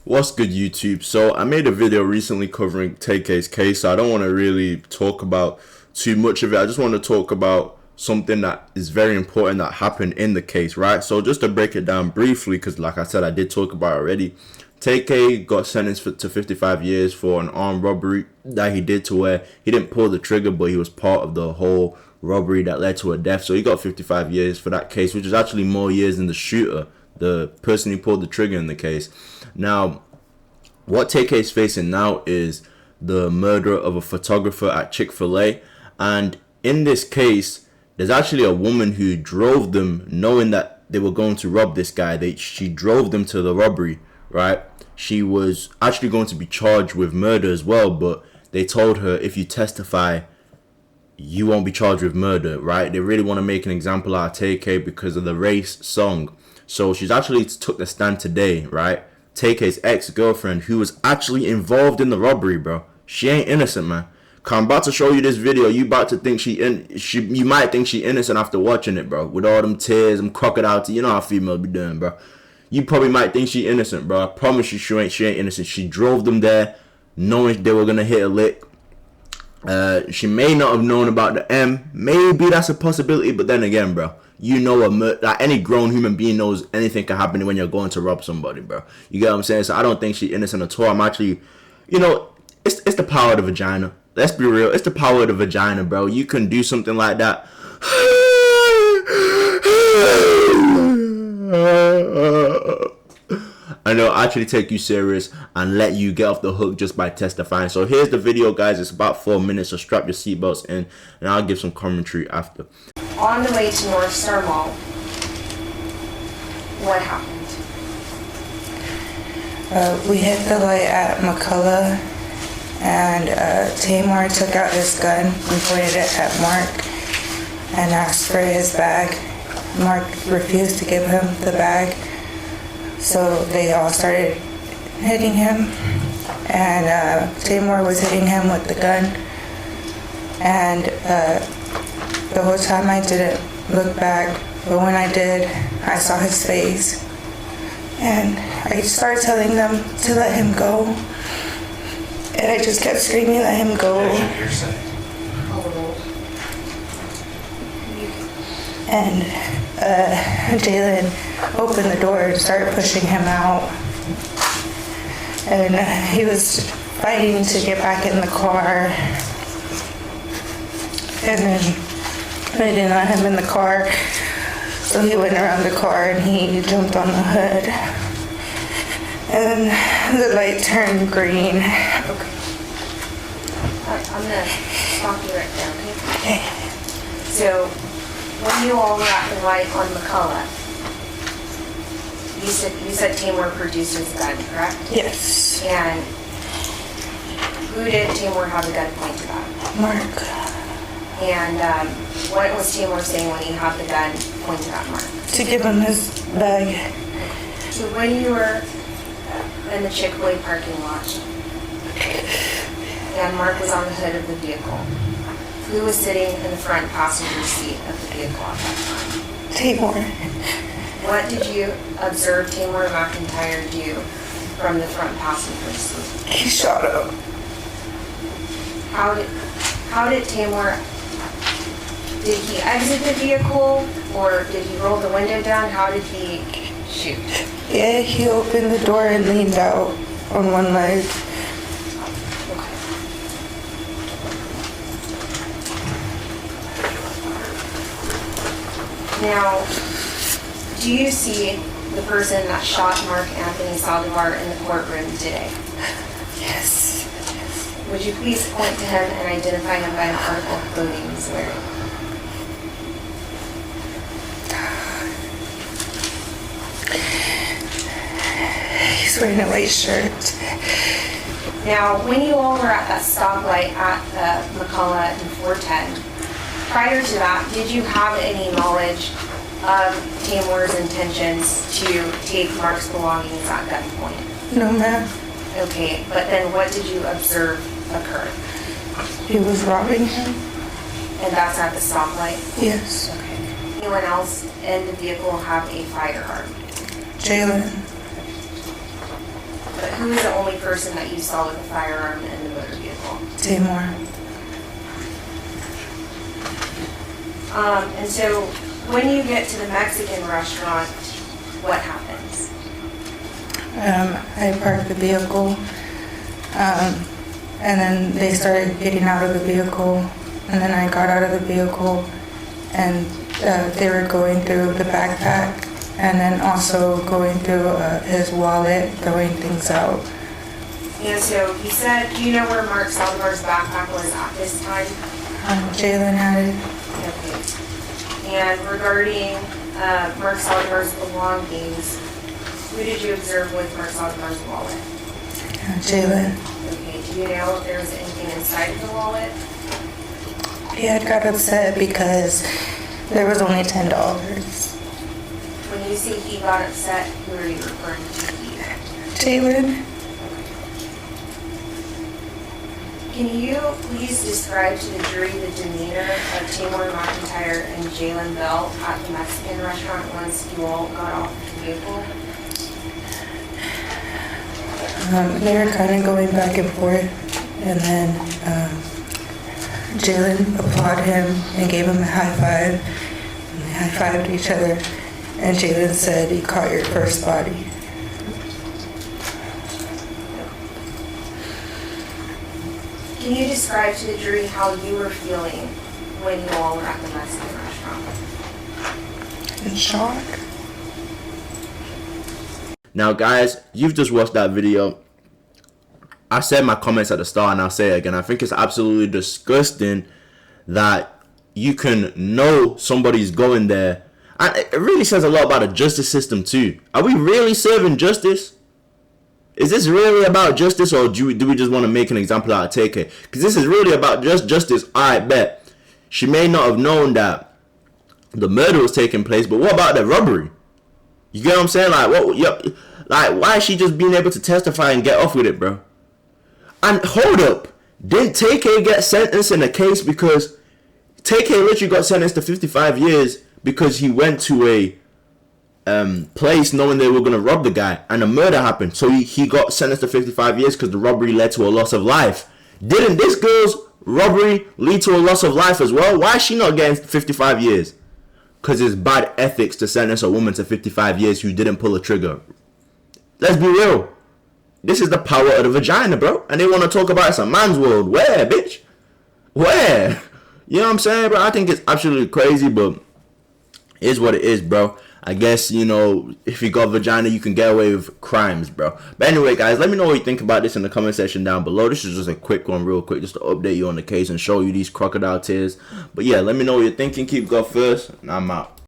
What's good, YouTube? So I made a video recently covering TK's case, so I don't want to really talk about too much of it. I just want to talk about something that is very important that happened in the case, right? So just to break it down briefly, because like I said, I did talk about it already. TK got sentenced to 55 years for an armed robbery that he did, to where he didn't pull the trigger, but he was part of the whole robbery that led to a death. So he got 55 years for that case, which is actually more years than the shooter, the person who pulled the trigger in the case. Now, what TK is facing now is the murder of a photographer at Chick-fil-A. And in this case, there's actually a woman who drove them, knowing that they were going to rob this guy. She drove them to the robbery, right? She was actually going to be charged with murder as well, but they told her, if you testify, you won't be charged with murder, right? They really want to make an example out of TK because of the race song. So she's actually took the stand today, right? TK's ex-girlfriend, who was actually involved in the robbery, bro. She ain't innocent, man. I'm about to show you this video. You about to think you might think she innocent after watching it, bro. With all them tears, them crocodile tears. You know how females be doing, bro. You probably might think she innocent, bro. I promise you, she ain't innocent. She drove them there knowing they were gonna hit a lick. She may not have known about the M. Maybe that's a possibility, but then again, bro, you know, like any grown human being knows anything can happen when you're going to rob somebody, bro. You get what I'm saying? So I don't think she's innocent at all. I'm actually, it's the power of the vagina. Let's be real. It's the power of the vagina, bro. You can do something like that. I know, actually take you serious and let you get off the hook just by testifying. So here's the video, guys. It's about 4 minutes, so strap your seatbelts in, and I'll give some commentary after. On the way to North Star Mall, what happened? We hit the light at McCullough, and Tamar took out his gun and pointed it at Mark and asked for his bag. Mark refused to give him the bag, so they all started hitting him, and Tamar was hitting him with the gun, and the whole time I didn't look back, but when I did, I saw his face, and I started telling them to let him go, and I just kept screaming, let him go. And Jalen opened the door and started pushing him out, and he was fighting to get back in the car, and then I didn't let him in the car, so he went around the car and he jumped on the hood, and the light turned green. Okay. I'm gonna stop you right there, okay? So, when you all were at the light on McCullough, you said Tamar produced his gun, correct? Yes. And who did Tamar have the gun pointed at? Mark. And what was Tamar saying when he had the gun pointed at Mark? To give him his bag. So when you were in the Chick-fil-A parking lot, and Mark was on the hood of the vehicle, who was sitting in the front passenger seat of the vehicle at that time? Tamar. What did you observe Tamar McIntyre do from the front passenger seat? He shot up. How did Tamar, did he exit the vehicle, or did he roll the window down? How did he shoot? Yeah, he opened the door and leaned out on one leg. Now, do you see the person that shot Mark Anthony Saldivar in the courtroom today? Yes. Would you please point to him and identify him by the article of clothing he's wearing? He's wearing a white shirt. Now, when you all were at that stoplight at McCullough and 410, prior to that, did you have any knowledge of Tamar's intentions to take Mark's belongings at gunpoint? No, ma'am. Okay, but then what did you observe occur? He was robbing him. And that's at the stoplight? Yes. Okay. Anyone else in the vehicle have a firearm? Jalen. But who was the only person that you saw with a firearm in the motor vehicle? Tamar. And so when you get to the Mexican restaurant, what happens? I parked the vehicle, and then they started getting out of the vehicle, and then I got out of the vehicle, and they were going through the backpack, and then also going through his wallet, throwing things out. And so you said, do you know where Mark Saldivar's backpack was at this time? Jalen had it. Okay. And regarding Mark Saldivar's belongings, who did you observe with Mark Saldivar's wallet? Jalen. Okay. Do you know if there was anything inside of the wallet? He had got upset because there was only $10. When you say he got upset, who are you referring to? Jalen. Can you please describe to the jury the demeanor of Tamar McIntyre and Jalen Bell at the Mexican restaurant once you all got off the vehicle? They were kind of going back and forth, and then Jalen applauded him and gave him a high five, and they high-fived each other, and Jalen said, "He caught your first body." Can you describe to the jury how you were feeling when you all were at the Mexican restaurant? In shock. Now, guys, you've just watched that video. I said my comments at the start, and I'll say it again. I think it's absolutely disgusting that you can know somebody's going there. And it really says a lot about the justice system, too. Are we really serving justice? Is this really about justice, or do we just want to make an example out of TK? Because this is really about just justice. I bet she may not have known that the murder was taking place, but what about the robbery? You get what I'm saying? Like, what? Yep. Like, why is she just being able to testify and get off with it, bro? And hold up, didn't TK get sentenced in a case because TK literally got sentenced to 55 years because he went to a place knowing they were going to rob the guy, and a murder happened, so he got sentenced to 55 years because the robbery led to a loss of life. Didn't this girl's robbery lead to a loss of life as well? Why is she not getting 55 years? Because it's bad ethics to sentence a woman to 55 years who didn't pull a trigger. Let's be real. This is the power of the vagina, bro, and they want to talk about it's a man's world. Where, bitch? Where? You know what I'm saying, bro? I think it's absolutely crazy, but it is what it is, bro. I guess, you know, if you got vagina, you can get away with crimes, bro. But anyway, guys, let me know what you think about this in the comment section down below. This is just a quick one, real quick, just to update you on the case and show you these crocodile tears. But yeah, let me know what you're thinking. Keep God first, and I'm out.